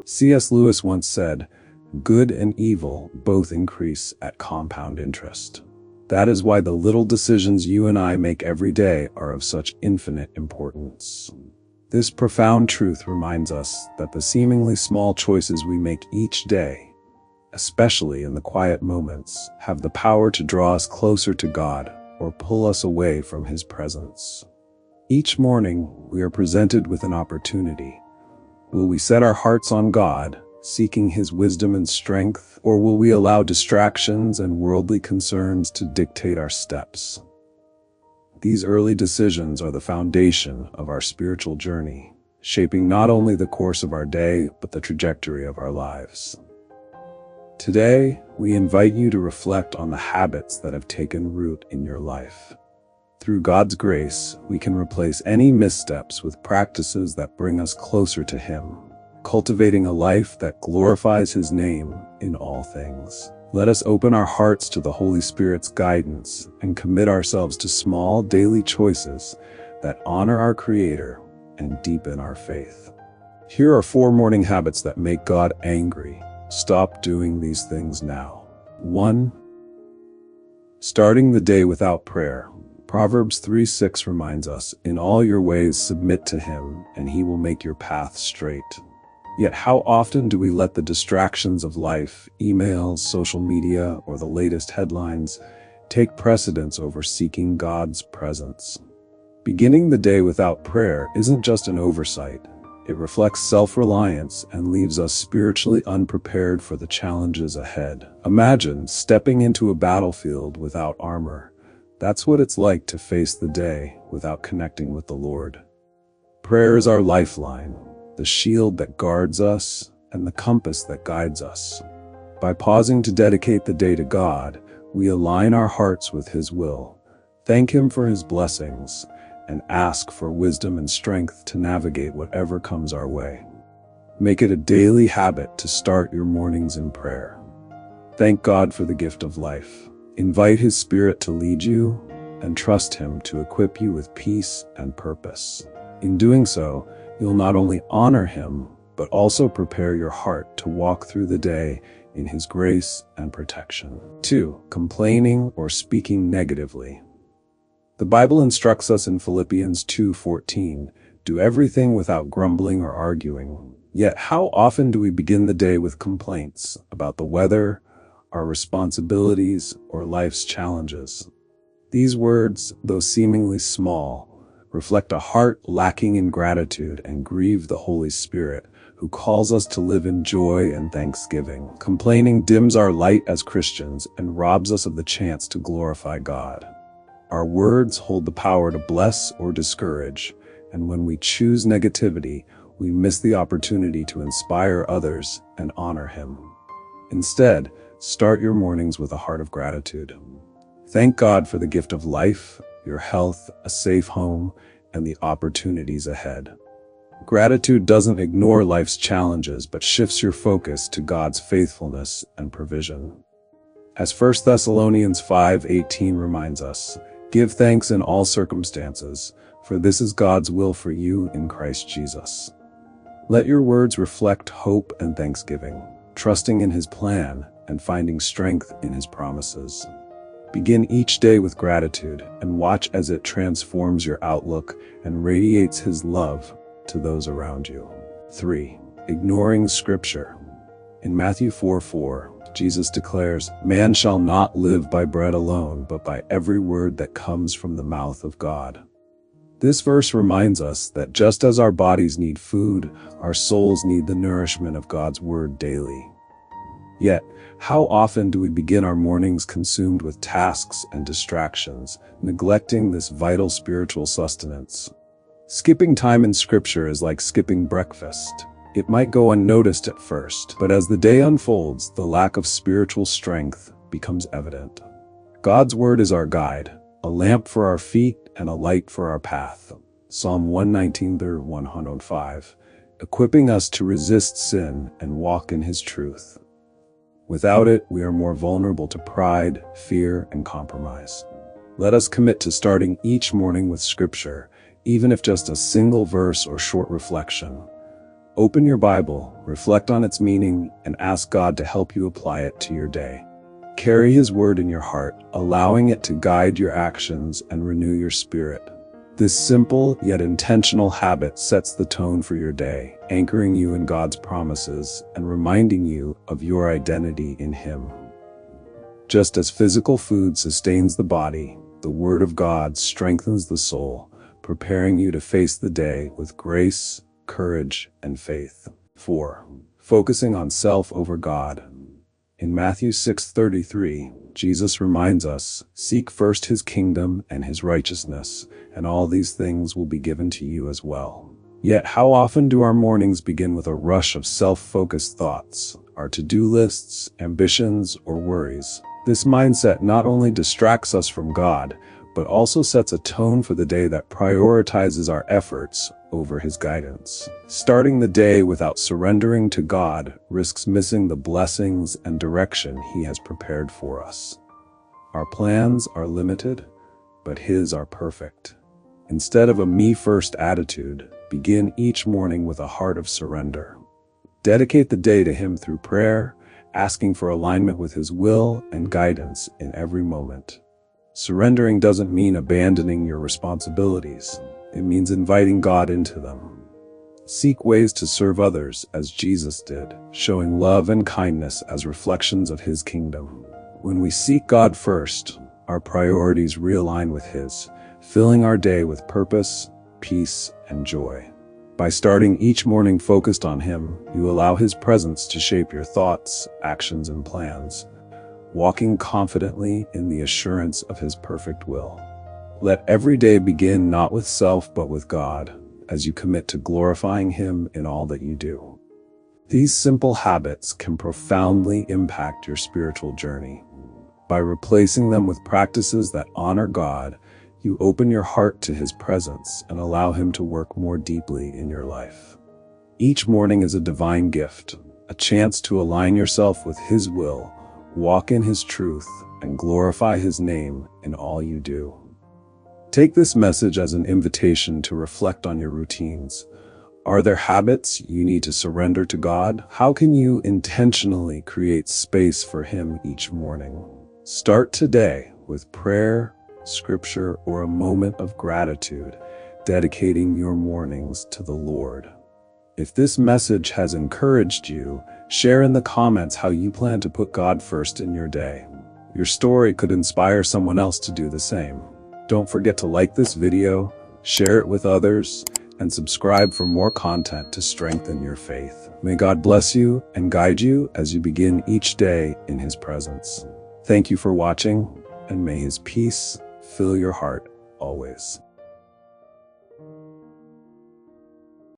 C.S. Lewis once said, "Good and evil both increase at compound interest." That is why the little decisions you and I make every day are of such infinite importance. This profound truth reminds us that the seemingly small choices we make each day, especially in the quiet moments, have the power to draw us closer to God or pull us away from His presence. Each morning, we are presented with an opportunity. Will we set our hearts on God, seeking His wisdom and strength, or will we allow distractions and worldly concerns to dictate our steps? These early decisions are the foundation of our spiritual journey, shaping not only the course of our day, but the trajectory of our lives. Today, we invite you to reflect on the habits that have taken root in your life. Through God's grace, we can replace any missteps with practices that bring us closer to Him, cultivating a life that glorifies His name in all things. Let us open our hearts to the Holy Spirit's guidance and commit ourselves to small daily choices that honor our Creator and deepen our faith. Here are 4 morning habits that make God angry. Stop doing these things now. 1. Starting the day without prayer. Proverbs 3:6 reminds us, "In all your ways submit to Him, and He will make your path straight." Yet how often do we let the distractions of life, emails, social media, or the latest headlines, take precedence over seeking God's presence? Beginning the day without prayer isn't just an oversight. It reflects self-reliance and leaves us spiritually unprepared for the challenges ahead. Imagine stepping into a battlefield without armor. That's what it's like to face the day without connecting with the Lord. Prayer is our lifeline, the shield that guards us, and the compass that guides us. By pausing to dedicate the day to God, we align our hearts with His will, thank Him for His blessings, and ask for wisdom and strength to navigate whatever comes our way. Make it a daily habit to start your mornings in prayer. Thank God for the gift of life. Invite His Spirit to lead you, and trust Him to equip you with peace and purpose. In doing so, you'll not only honor Him, but also prepare your heart to walk through the day in His grace and protection. 2. Complaining or speaking negatively. The Bible instructs us in Philippians 2:14, "Do everything without grumbling or arguing." Yet how often do we begin the day with complaints about the weather, our responsibilities, or life's challenges? These words, though seemingly small, reflect a heart lacking in gratitude and grieve the Holy Spirit, who calls us to live in joy and thanksgiving. Complaining dims our light as Christians and robs us of the chance to glorify God. Our words hold the power to bless or discourage, and when we choose negativity, we miss the opportunity to inspire others and honor Him. Instead, start your mornings with a heart of gratitude. Thank God for the gift of life, your health, a safe home, and the opportunities ahead. Gratitude doesn't ignore life's challenges, but shifts your focus to God's faithfulness and provision. As 1 Thessalonians 5:18 reminds us, "Give thanks in all circumstances, for this is God's will for you in Christ Jesus." Let your words reflect hope and thanksgiving, trusting in His plan and finding strength in His promises. Begin each day with gratitude and watch as it transforms your outlook and radiates His love to those around you. 3. Ignoring Scripture. In Matthew 4:4, Jesus declares, "Man shall not live by bread alone, but by every word that comes from the mouth of God." This verse reminds us that just as our bodies need food, our souls need the nourishment of God's Word daily. Yet, how often do we begin our mornings consumed with tasks and distractions, neglecting this vital spiritual sustenance? Skipping time in Scripture is like skipping breakfast. It might go unnoticed at first, but as the day unfolds, the lack of spiritual strength becomes evident. God's Word is our guide, a lamp for our feet and a light for our path. Psalm 119:105, equipping us to resist sin and walk in His truth. Without it, we are more vulnerable to pride, fear, and compromise. Let us commit to starting each morning with Scripture, even if just a single verse or short reflection. Open your Bible, reflect on its meaning, and ask God to help you apply it to your day. Carry His word in your heart, allowing it to guide your actions and renew your spirit. This simple yet intentional habit sets the tone for your day, anchoring you in God's promises and reminding you of your identity in Him. Just as physical food sustains the body, the Word of God strengthens the soul, preparing you to face the day with grace, courage, and faith. 4. Focusing on self over God. In Matthew 6:33, Jesus reminds us, "Seek first His kingdom and His righteousness, and all these things will be given to you as well." Yet how often do our mornings begin with a rush of self-focused thoughts, our to-do lists, ambitions, or worries? This mindset not only distracts us from God, but also sets a tone for the day that prioritizes our efforts over His guidance. Starting the day without surrendering to God risks missing the blessings and direction He has prepared for us. Our plans are limited, but His are perfect. Instead of a me-first attitude, begin each morning with a heart of surrender. Dedicate the day to Him through prayer, asking for alignment with His will and guidance in every moment. Surrendering doesn't mean abandoning your responsibilities. It means inviting God into them. Seek ways to serve others as Jesus did, showing love and kindness as reflections of His kingdom. When we seek God first, our priorities realign with His, filling our day with purpose, peace, and joy. By starting each morning focused on Him, you allow His presence to shape your thoughts, actions, and plans, walking confidently in the assurance of His perfect will. Let every day begin not with self but with God, as you commit to glorifying Him in all that you do. These simple habits can profoundly impact your spiritual journey. By replacing them with practices that honor God, you open your heart to His presence and allow Him to work more deeply in your life. Each morning is a divine gift, a chance to align yourself with His will, walk in His truth, and glorify His name in all you do. Take this message as an invitation to reflect on your routines. Are there habits you need to surrender to God? How can you intentionally create space for Him each morning? Start today with prayer, scripture, or a moment of gratitude, dedicating your mornings to the Lord. If this message has encouraged you, share in the comments how you plan to put God first in your day. Your story could inspire someone else to do the same. Don't forget to like this video, share it with others, and subscribe for more content to strengthen your faith. May God bless you and guide you as you begin each day in His presence. Thank you for watching, and may His peace fill your heart always.